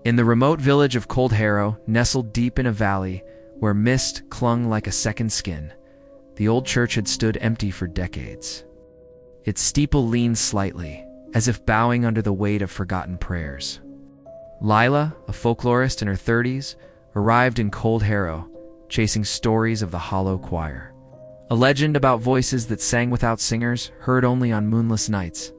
In the remote village of Cold Harrow, nestled deep in a valley where mist clung like a second skin, the old church had stood empty for decades. Its steeple leaned slightly, as if bowing under the weight of forgotten prayers. Lila, a folklorist in her 30s, arrived in Cold Harrow, chasing stories of the hollow choir. A legend about voices that sang without singers, heard only on moonless nights.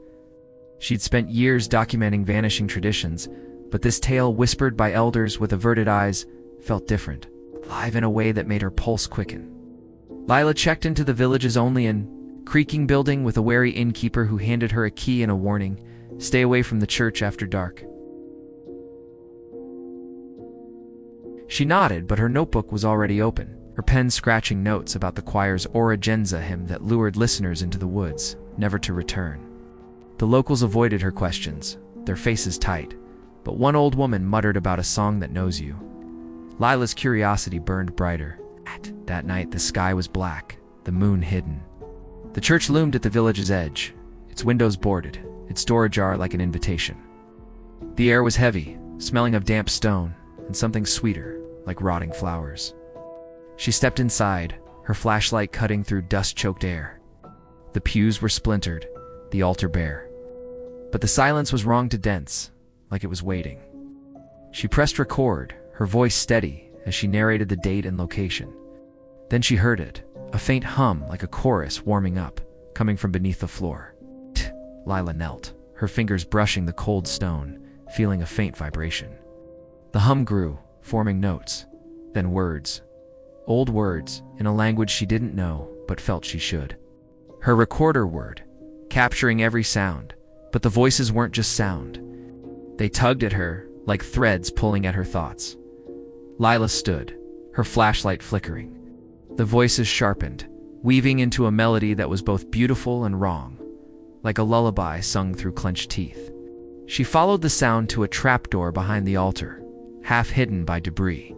She'd spent years documenting vanishing traditions, but this tale, whispered by elders with averted eyes, felt different, alive in a way that made her pulse quicken. Lila checked into the village's only inn, creaking building with a wary innkeeper who handed her a key and a warning: stay away from the church after dark. She nodded, but her notebook was already open, her pen scratching notes about the choir's Oragenza hymn that lured listeners into the woods, never to return. The locals avoided her questions, their faces tight, but one old woman muttered about a song that knows you. Lila's curiosity burned brighter. That night the sky was black, the moon hidden. The church loomed at the village's edge, its windows boarded, its door ajar like an invitation. The air was heavy, smelling of damp stone, and something sweeter, like rotting flowers. She stepped inside, her flashlight cutting through dust-choked air. The pews were splintered, the altar bare. But the silence was wrong to dense, like it was waiting. She pressed record, her voice steady as she narrated the date and location. Then she heard it, a faint hum like a chorus warming up, coming from beneath the floor. Lila knelt, her fingers brushing the cold stone, feeling a faint vibration. The hum grew, forming notes, then words. Old words, in a language she didn't know, but felt she should. Her recorder word, capturing every sound, but the voices weren't just sound. They tugged at her, like threads pulling at her thoughts. Lila stood, her flashlight flickering. The voices sharpened, weaving into a melody that was both beautiful and wrong, like a lullaby sung through clenched teeth. She followed the sound to a trapdoor behind the altar, half hidden by debris.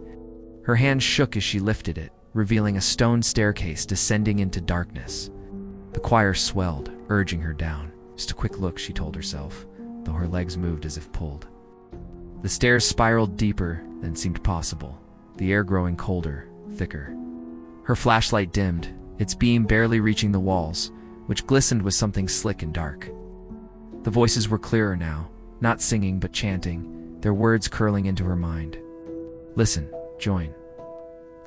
Her hand shook as she lifted it, revealing a stone staircase descending into darkness. The choir swelled, urging her down. Just a quick look, she told herself, though her legs moved as if pulled. The stairs spiraled deeper than seemed possible, the air growing colder, thicker. Her flashlight dimmed, its beam barely reaching the walls, which glistened with something slick and dark. The voices were clearer now, not singing but chanting, their words curling into her mind. Listen, join.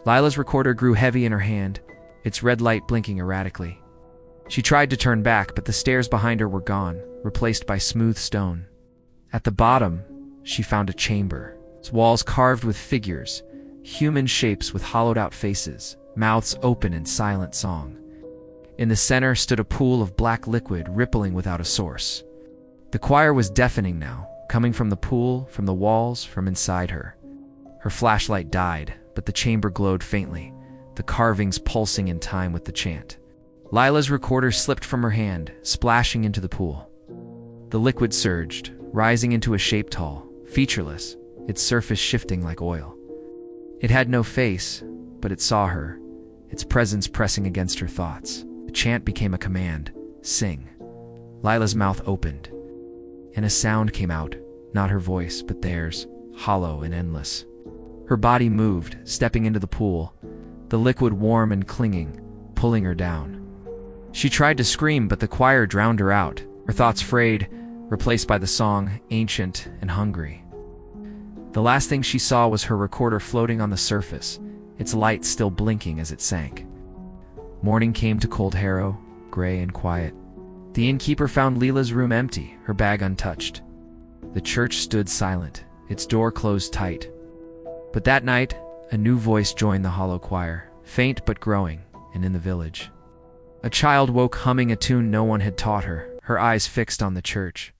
Lila's recorder grew heavy in her hand, its red light blinking erratically. She tried to turn back, but the stairs behind her were gone, replaced by smooth stone. At the bottom, she found a chamber, its walls carved with figures, human shapes with hollowed-out faces, mouths open in silent song. In the center stood a pool of black liquid rippling without a source. The choir was deafening now, coming from the pool, from the walls, from inside her. Her flashlight died, but the chamber glowed faintly, the carvings pulsing in time with the chant. Lila's recorder slipped from her hand, splashing into the pool. The liquid surged, rising into a shape tall, featureless, its surface shifting like oil. It had no face, but it saw her, its presence pressing against her thoughts. The chant became a command: sing. Lila's mouth opened, and a sound came out, not her voice, but theirs, hollow and endless. Her body moved, stepping into the pool, the liquid warm and clinging, pulling her down. She tried to scream, but the choir drowned her out, her thoughts frayed, replaced by the song, ancient and hungry. The last thing she saw was her recorder floating on the surface, its light still blinking as it sank. Morning came to Cold Harrow, gray and quiet. The innkeeper found Lila's room empty, her bag untouched. The church stood silent, its door closed tight. But that night, a new voice joined the hollow choir, faint but growing, and in the village. A child woke humming a tune no one had taught her, her eyes fixed on the church.